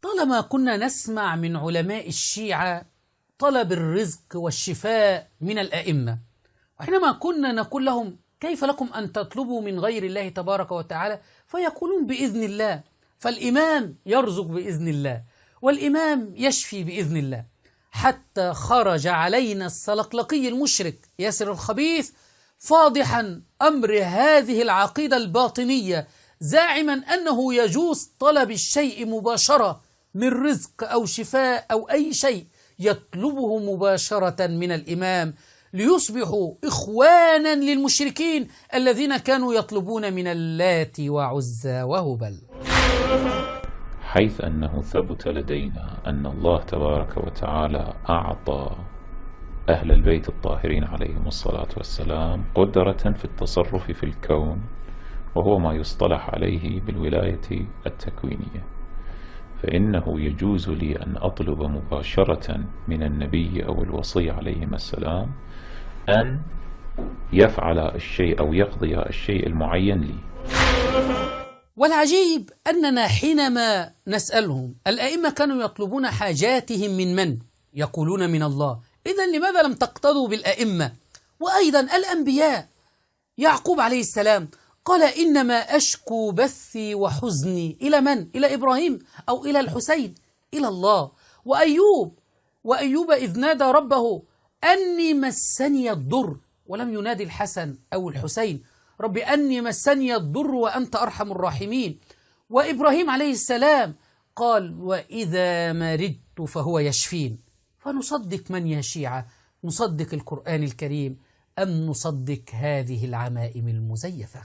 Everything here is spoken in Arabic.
طالما كنا نسمع من علماء الشيعة طلب الرزق والشفاء من الأئمة، وحينما كنا نقول لهم كيف لكم أن تطلبوا من غير الله تبارك وتعالى، فيقولون بإذن الله، فالإمام يرزق بإذن الله والإمام يشفي بإذن الله، حتى خرج علينا السلقلقي المشرك ياسر الخبيث فاضحا أمر هذه العقيدة الباطنية، زاعما أنه يجوز طلب الشيء مباشرة من رزق أو شفاء أو أي شيء يطلبه مباشرة من الإمام، ليصبحوا إخوانا للمشركين الذين كانوا يطلبون من اللات وعزى وهبل. حيث أنه ثبت لدينا أن الله تبارك وتعالى أعطى أهل البيت الطاهرين عليهم الصلاة والسلام قدرة في التصرف في الكون، وهو ما يصطلح عليه بالولاية التكوينية، فإنه يجوز لي أن أطلب مباشرة من النبي أو الوصي عليهما السلام أن يفعل الشيء أو يقضي الشيء المعين لي. والعجيب أننا حينما نسألهم الأئمة كانوا يطلبون حاجاتهم من يقولون من الله، إذن لماذا لم تقتضوا بالأئمة؟ وأيضا الأنبياء، يعقوب عليه السلام قال إنما أشكو بثي وحزني إلى من؟ إلى إبراهيم أو إلى الحسين؟ إلى الله. وأيوب إذ نادى ربه أني مسني الضر، ولم ينادي الحسن أو الحسين، رب أني مسني الضر وأنت أرحم الراحمين. وإبراهيم عليه السلام قال وإذا مرضت فهو يشفين. فنصدق من يا شيعة؟ نصدق القرآن الكريم أم نصدق هذه العمائم المزيفة؟